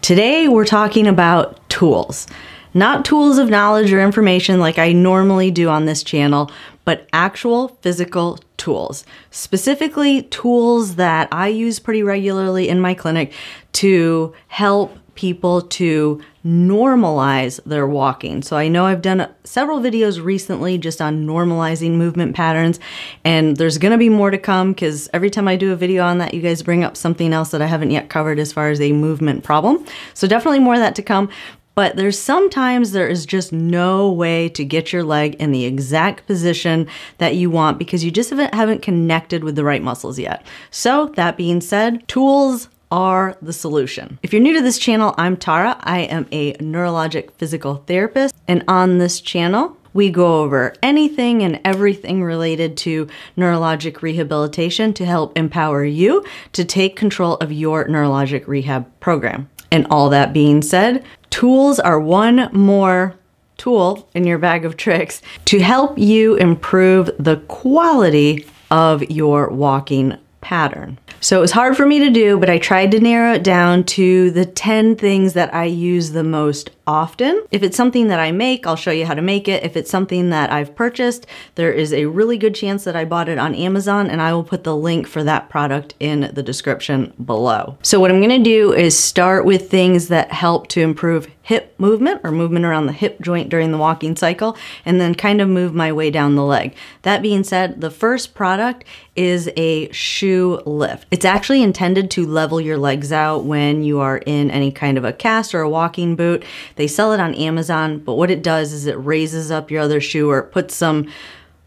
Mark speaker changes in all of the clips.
Speaker 1: Today we're talking about tools. Not tools of knowledge or information like I normally do on this channel, but actual physical tools. Specifically tools that I use pretty regularly in my clinic to help people to normalize their walking. So I know I've done several videos recently just on normalizing movement patterns, and there's gonna be more to come because every time I do a video on that, you guys bring up something else that I haven't yet covered as far as a movement problem. So definitely more of that to come. But sometimes there is just no way to get your leg in the exact position that you want because you just haven't connected with the right muscles yet. So that being said, tools are the solution. If you're new to this channel, I'm Tara. I am a neurologic physical therapist, and on this channel, we go over anything and everything related to neurologic rehabilitation to help empower you to take control of your neurologic rehab program. And all that being said, tools are one more tool in your bag of tricks to help you improve the quality of your walking pattern. So it was hard for me to do, but I tried to narrow it down to the 10 things that I use the most often. If it's something that I make, I'll show you how to make it. If it's something that I've purchased, there is a really good chance that I bought it on Amazon, and I will put the link for that product in the description below. So what I'm gonna do is start with things that help to improve hip movement or movement around the hip joint during the walking cycle, and then kind of move my way down the leg. That being said, the first product is a shoe lift. It's actually intended to level your legs out when you are in any kind of a cast or a walking boot. They sell it on Amazon, but what it does is it raises up your other shoe, or it puts some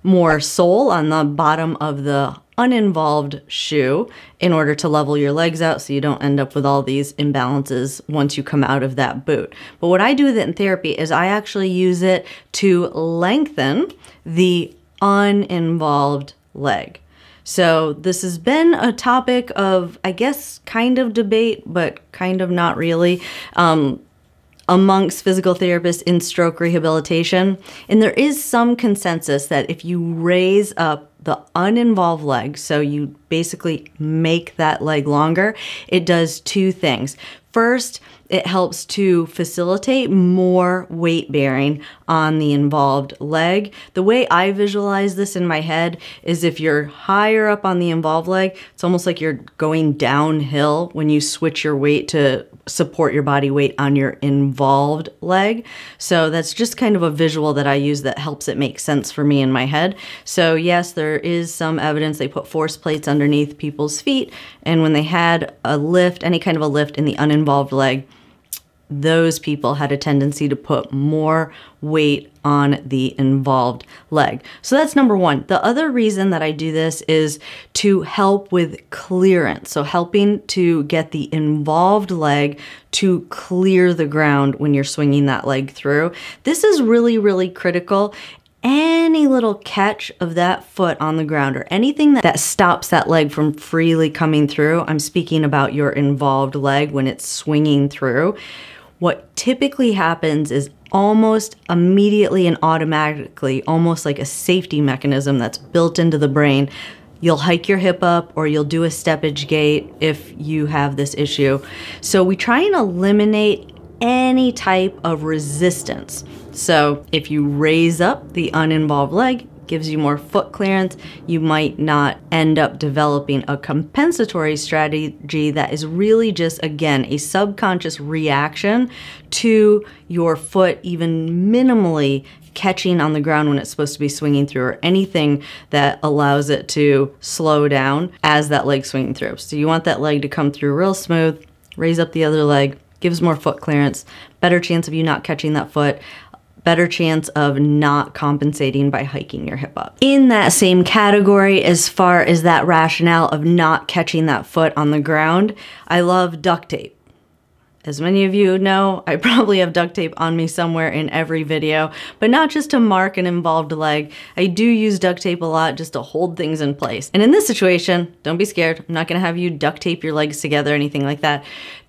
Speaker 1: more sole on the bottom of the uninvolved shoe in order to level your legs out so you don't end up with all these imbalances once you come out of that boot. But what I do with it in therapy is I actually use it to lengthen the uninvolved leg. So this has been a topic of, I guess, kind of debate, but kind of not really, amongst physical therapists in stroke rehabilitation. And there is some consensus that if you raise up the uninvolved leg, so you basically make that leg longer, it does two things. First, it helps to facilitate more weight bearing on the involved leg. The way I visualize this in my head is if you're higher up on the involved leg, it's almost like you're going downhill when you switch your weight to support your body weight on your involved leg. So that's just kind of a visual that I use that helps it make sense for me in my head. So yes, there is some evidence. They put force plates underneath people's feet, and when they had a lift, any kind of a lift in the uninvolved leg, those people had a tendency to put more weight on the involved leg. So that's number one. The other reason that I do this is to help with clearance. So helping to get the involved leg to clear the ground when you're swinging that leg through. This is really, really critical. Any little catch of that foot on the ground or anything that stops that leg from freely coming through, I'm speaking about your involved leg when it's swinging through. What typically happens is almost immediately and automatically, almost like a safety mechanism that's built into the brain, you'll hike your hip up or you'll do a steppage gait if you have this issue. So we try and eliminate any type of resistance. So if you raise up the uninvolved leg, gives you more foot clearance, you might not end up developing a compensatory strategy that is really just, again, a subconscious reaction to your foot even minimally catching on the ground when it's supposed to be swinging through, or anything that allows it to slow down as that leg's swinging through. So you want that leg to come through real smooth, raise up the other leg, gives more foot clearance, better chance of you not catching that foot, better chance of not compensating by hiking your hip up. In that same category, as far as that rationale of not catching that foot on the ground, I love duct tape. As many of you know, I probably have duct tape on me somewhere in every video, but not just to mark an involved leg. I do use duct tape a lot just to hold things in place. And in this situation, don't be scared. I'm not gonna have you duct tape your legs together or anything like that.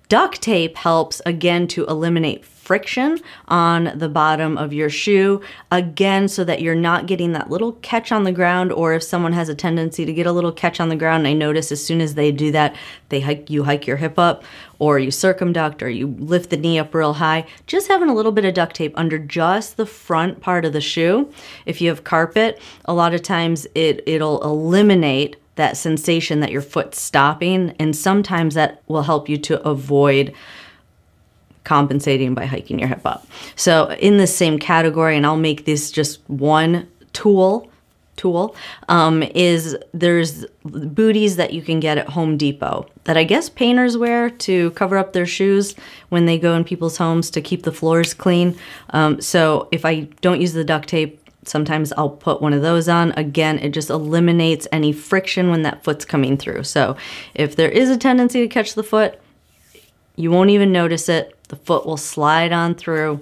Speaker 1: Duct tape helps, again, to eliminate friction on the bottom of your shoe, again, so that you're not getting that little catch on the ground, or if someone has a tendency to get a little catch on the ground, and I notice as soon as they do that, you hike your hip up, or you circumduct, or you lift the knee up real high. Just having a little bit of duct tape under just the front part of the shoe, if you have carpet, a lot of times it'll eliminate that sensation that your foot's stopping, and sometimes that will help you to avoid compensating by hiking your hip up. So in the same category, and I'll make this just one tool, is there's booties that you can get at Home Depot that I guess painters wear to cover up their shoes when they go in people's homes to keep the floors clean. So if I don't use the duct tape, sometimes I'll put one of those on. Again, it just eliminates any friction when that foot's coming through. So if there is a tendency to catch the foot, you won't even notice it. The foot will slide on through.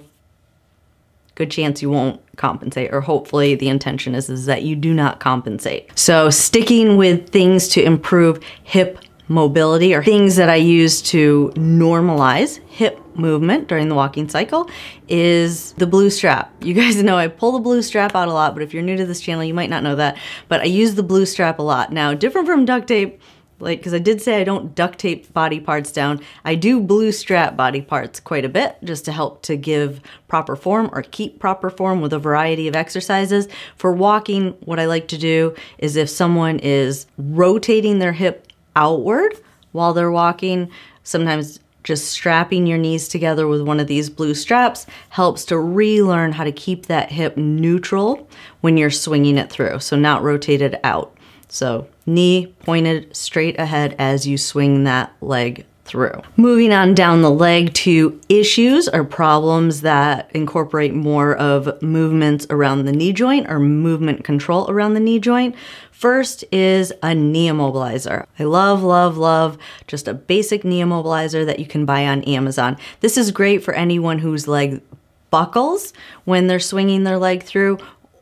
Speaker 1: Good chance you won't compensate, or hopefully the intention is that you do not compensate. So sticking with things to improve hip mobility, or things that I use to normalize hip movement during the walking cycle, is the blue strap. You guys know I pull the blue strap out a lot, but if you're new to this channel, you might not know that, but I use the blue strap a lot. Now, different from duct tape, because I did say I don't duct tape body parts down, I do blue strap body parts quite a bit just to help to give proper form or keep proper form with a variety of exercises. For walking, what I like to do is if someone is rotating their hip outward while they're walking, sometimes just strapping your knees together with one of these blue straps helps to relearn how to keep that hip neutral when you're swinging it through, so not rotated out. So knee pointed straight ahead as you swing that leg through. Moving on down the leg to issues or problems that incorporate more of movements around the knee joint, or movement control around the knee joint. First is a knee immobilizer. I love just a basic knee immobilizer that you can buy on Amazon. This is great for anyone whose leg buckles when they're swinging their leg through,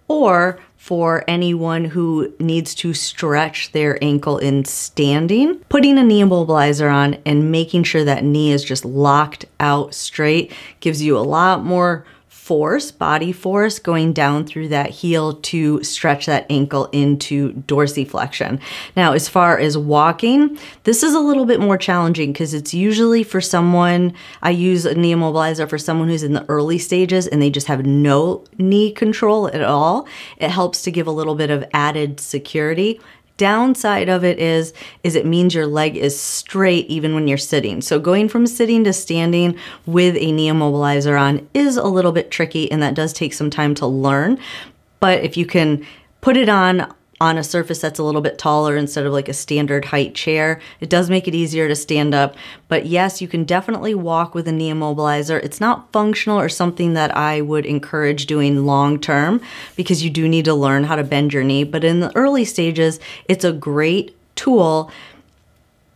Speaker 1: or for anyone who needs to stretch their ankle in standing. Putting a knee immobilizer on and making sure that knee is just locked out straight gives you a lot more force, body force, going down through that heel to stretch that ankle into dorsiflexion. Now, as far as walking, this is a little bit more challenging because it's usually for someone, I use a knee immobilizer for someone who's in the early stages and they just have no knee control at all. It helps to give a little bit of added security. Downside of it is it means your leg is straight even when you're sitting. So going from sitting to standing with a knee immobilizer on is a little bit tricky, and that does take some time to learn. But if you can put it on a surface that's a little bit taller instead of like a standard height chair, it does make it easier to stand up. But yes, you can definitely walk with a knee immobilizer. It's not functional or something that I would encourage doing long term because you do need to learn how to bend your knee. But in the early stages, it's a great tool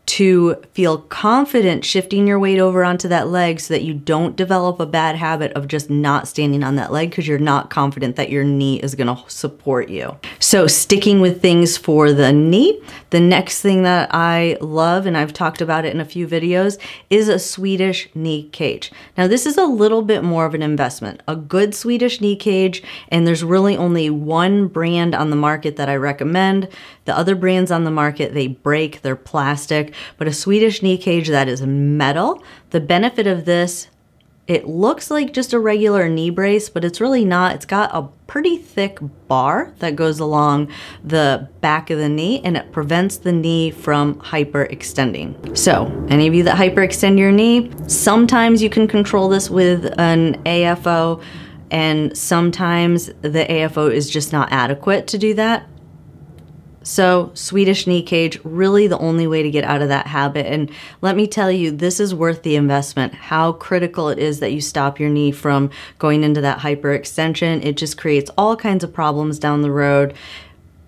Speaker 1: to feel confident shifting your weight over onto that leg so that you don't develop a bad habit of just not standing on that leg because you're not confident that your knee is going to support you. So sticking with things for the knee, the next thing that I love, and I've talked about it in a few videos, is a Swedish knee cage. Now this is a little bit more of an investment. A good Swedish knee cage, and there's really only one brand on the market that I recommend. The other brands on the market, they break, they're plastic, but a Swedish knee cage that is metal. The benefit of this, it looks like just a regular knee brace, but it's really not. It's got a pretty thick bar that goes along the back of the knee, and it prevents the knee from hyperextending. So any of you that hyperextend your knee, sometimes you can control this with an AFO, and sometimes the AFO is just not adequate to do that. So Swedish knee cage, really the only way to get out of that habit. And let me tell you, this is worth the investment. How critical it is that you stop your knee from going into that hyperextension. It just creates all kinds of problems down the road.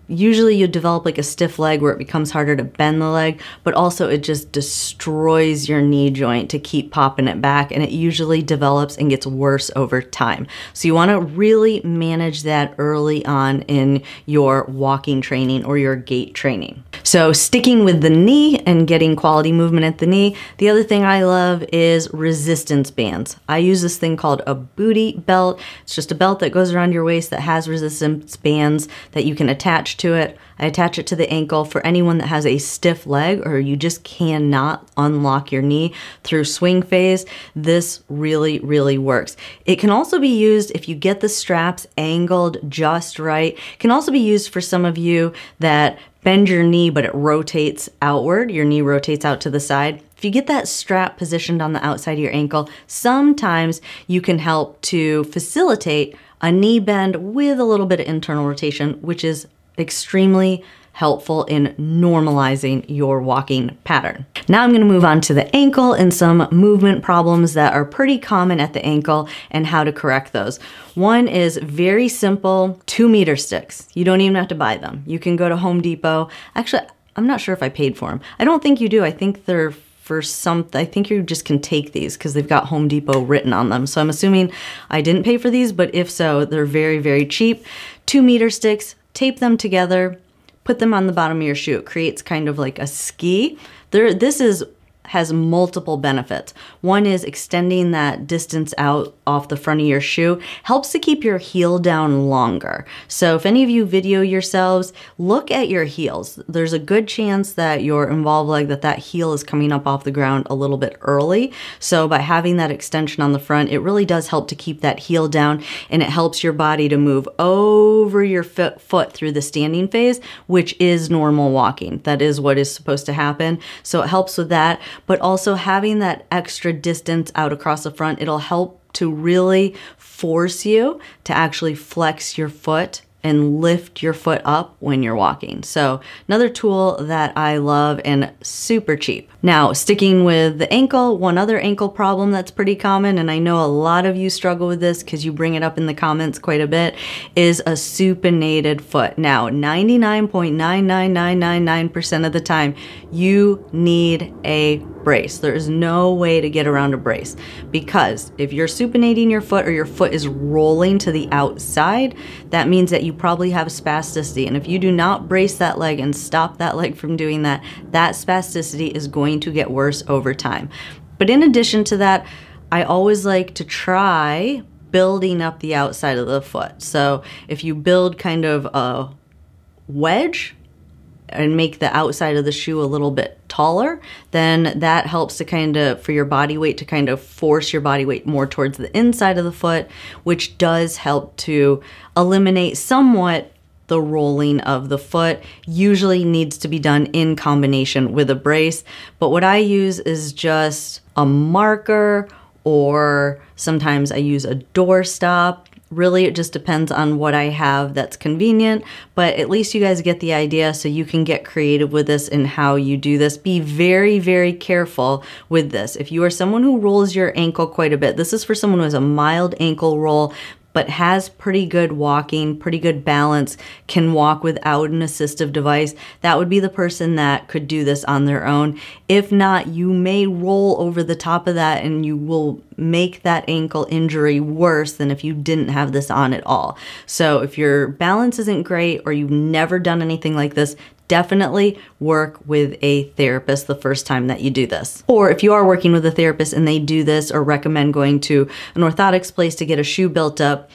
Speaker 1: Usually you develop like a stiff leg where it becomes harder to bend the leg, but also it just destroys your knee joint to keep popping it back, and it usually develops and gets worse over time. So you want to really manage that early on in your walking training or your gait training. So sticking with the knee and getting quality movement at the knee, the other thing I love is resistance bands. I use this thing called a booty belt. It's just a belt that goes around your waist that has resistance bands that you can attach to it. I attach it to the ankle for anyone that has a stiff leg or you just cannot unlock your knee through swing phase. This really, really works. It can also be used if you get the straps angled just right. It can also be used for some of you that bend your knee but it rotates outward. Your knee rotates out to the side. If you get that strap positioned on the outside of your ankle, sometimes you can help to facilitate a knee bend with a little bit of internal rotation, which is extremely helpful in normalizing your walking pattern. Now I'm going to move on to the ankle and some movement problems that are pretty common at the ankle and how to correct those. One is very simple 2-meter sticks. You don't even have to buy them. You can go to Home Depot. Actually, I'm not sure if I paid for them. I don't think you do. I think they're for some, I think you just can take these because they've got Home Depot written on them. So I'm assuming I didn't pay for these, but if so, they're very, very cheap. 2-meter sticks, tape them together, put them on the bottom of your shoe. It creates kind of like a ski. This has multiple benefits. One is extending that distance out off the front of your shoe, helps to keep your heel down longer. So if any of you video yourselves, look at your heels. There's a good chance that your involved leg, that heel is coming up off the ground a little bit early. So by having that extension on the front, it really does help to keep that heel down, and it helps your body to move over your foot through the standing phase, which is normal walking. That is what is supposed to happen. So it helps with that. But also having that extra distance out across the front, it'll help to really force you to actually flex your foot and lift your foot up when you're walking. So another tool that I love and super cheap. Now, sticking with the ankle, one other ankle problem that's pretty common, and I know a lot of you struggle with this because you bring it up in the comments quite a bit, is a supinated foot. Now, 99.99999% of the time, you need a brace. There is no way to get around a brace, because if you're supinating your foot or your foot is rolling to the outside, that means that you probably have spasticity. And if you do not brace that leg and stop that leg from doing that, that spasticity is going to get worse over time. But in addition to that, I always like to try building up the outside of the foot. So if you build kind of a wedge and make the outside of the shoe a little bit taller, then that helps to kind of, for your body weight to kind of force your body weight more towards the inside of the foot, which does help to eliminate somewhat the rolling of the foot. Usually needs to be done in combination with a brace, but what I use is just a marker, or sometimes I use a doorstop. Really, it just depends on what I have that's convenient, but at least you guys get the idea, so you can get creative with this and how you do this. Be very, very careful with this. If you are someone who rolls your ankle quite a bit, this is for someone who has a mild ankle roll, but has pretty good walking, pretty good balance, can walk without an assistive device, that would be the person that could do this on their own. If not, you may roll over the top of that and you will make that ankle injury worse than if you didn't have this on at all. So if your balance isn't great or you've never done anything like this, definitely work with a therapist the first time that you do this. Or if you are working with a therapist and they do this or recommend going to an orthotics place to get a shoe built up,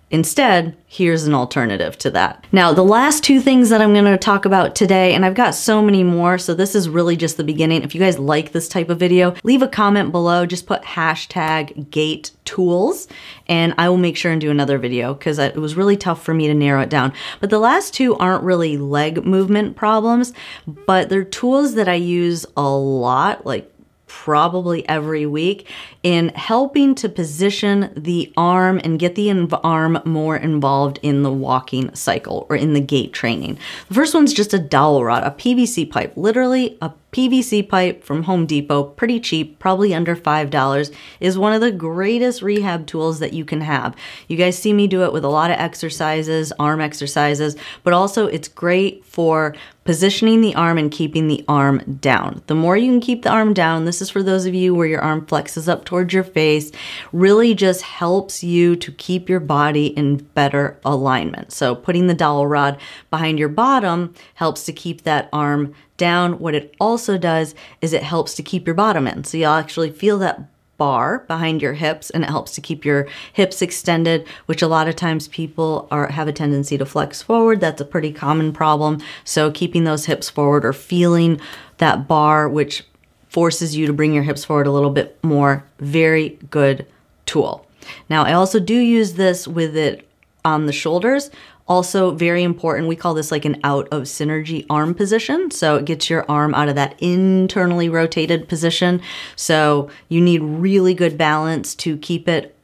Speaker 1: instead, here's an alternative to that. Now, the last two things that I'm going to talk about today, and I've got so many more, so this is really just the beginning. If you guys like this type of video, leave a comment below. Just put #GaitTools, and I will make sure and do another video because it was really tough for me to narrow it down. But the last two aren't really leg movement problems, but they're tools that I use a lot, like probably every week, in helping to position the arm and get the arm more involved in the walking cycle or in the gait training. The first one's just a dowel rod, a PVC pipe, literally a PVC pipe from Home Depot, pretty cheap, probably under $5, is one of the greatest rehab tools that you can have. You guys see me do it with a lot of exercises, arm exercises, but also it's great for positioning the arm and keeping the arm down. The more you can keep the arm down, this is for those of you where your arm flexes up towards your face, really just helps you to keep your body in better alignment. So putting the dowel rod behind your bottom helps to keep that arm down. What it also does is it helps to keep your bottom in. So you'll actually feel that bar behind your hips, and it helps to keep your hips extended, which a lot of times people have a tendency to flex forward. That's a pretty common problem. So keeping those hips forward or feeling that bar, which forces you to bring your hips forward a little bit more, very good tool. Now, I also do use this with it on the shoulders. Also very important, we call this like an out of synergy arm position. So it gets your arm out of that internally rotated position. So you need really good balance to keep it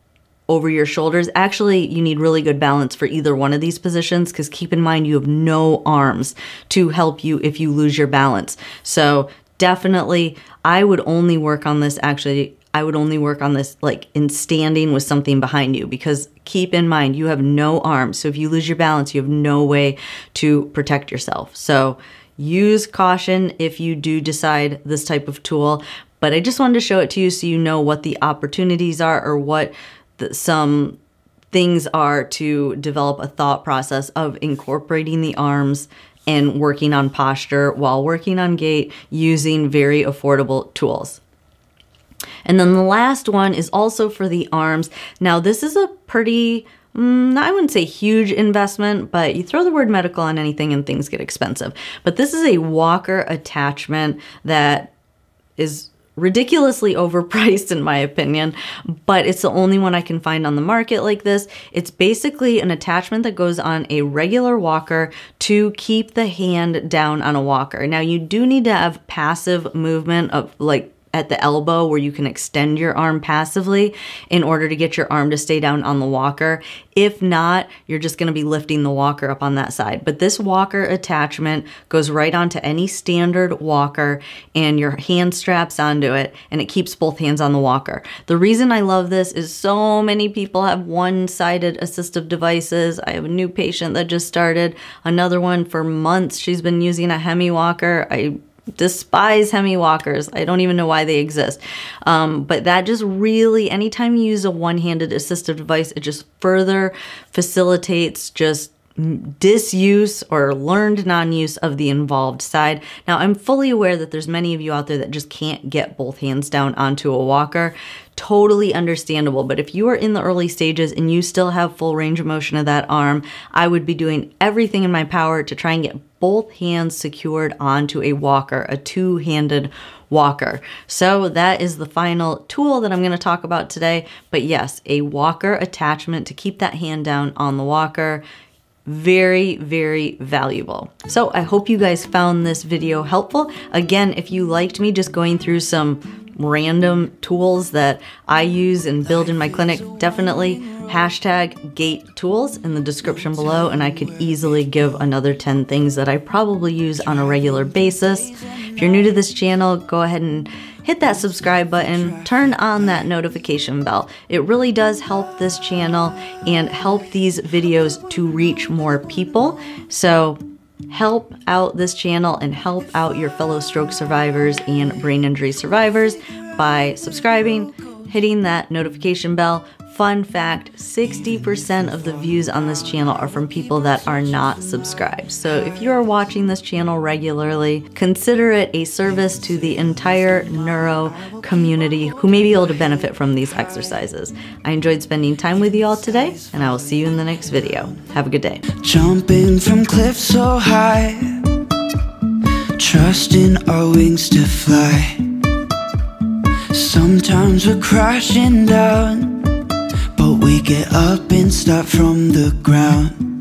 Speaker 1: over your shoulders. Actually, you need really good balance for either one of these positions, because keep in mind you have no arms to help you if you lose your balance. So definitely, I would only work on this like in standing with something behind you, because keep in mind you have no arms. So if you lose your balance, you have no way to protect yourself. So use caution if you do decide this type of tool. But I just wanted to show it to you so you know what the opportunities are, or what some things are to develop a thought process of incorporating the arms and working on posture while working on gait using very affordable tools. And then the last one is also for the arms. Now, this is a pretty, I wouldn't say huge investment, but you throw the word medical on anything and things get expensive. But this is a walker attachment that is ridiculously overpriced in my opinion, but it's the only one I can find on the market like this. It's basically an attachment that goes on a regular walker to keep the hand down on a walker. Now, you do need to have passive movement of like at the elbow where you can extend your arm passively in order to get your arm to stay down on the walker. If not, you're just going to be lifting the walker up on that side. But this walker attachment goes right onto any standard walker, and your hand straps onto it, and it keeps both hands on the walker. The reason I love this is so many people have one-sided assistive devices. I have a new patient that just started another one for months. She's been using a Hemi walker. I despise Hemi walkers. I don't even know why they exist. But that just really, anytime you use a one-handed assistive device, it just further facilitates just disuse or learned non-use of the involved side. Now, I'm fully aware that there's many of you out there that just can't get both hands down onto a walker. Totally understandable. But if you are in the early stages and you still have full range of motion of that arm, I would be doing everything in my power to try and get both hands secured onto a walker, a two-handed walker. So that is the final tool that I'm going to talk about today. But yes, a walker attachment to keep that hand down on the walker. Very, very valuable. So I hope you guys found this video helpful. Again, if you liked me just going through some random tools that I use and build in my clinic, definitely hashtag gait tools in the description below, and I could easily give another 10 things that I probably use on a regular basis. If you're new to this channel, go ahead and hit that subscribe button, turn on that notification bell. It really does help this channel and help these videos to reach more people. So help out this channel and help out your fellow stroke survivors and brain injury survivors by subscribing, hitting that notification bell. Fun fact, 60% of the views on this channel are from people that are not subscribed. So if you're watching this channel regularly, consider it a service to the entire neuro community who may be able to benefit from these exercises. I enjoyed spending time with you all today, and I will see you in the next video. Have a good day.
Speaker 2: Jumping from cliffs so high, trusting our wings to fly. Sometimes we're crashing down, but we get up and start from the ground.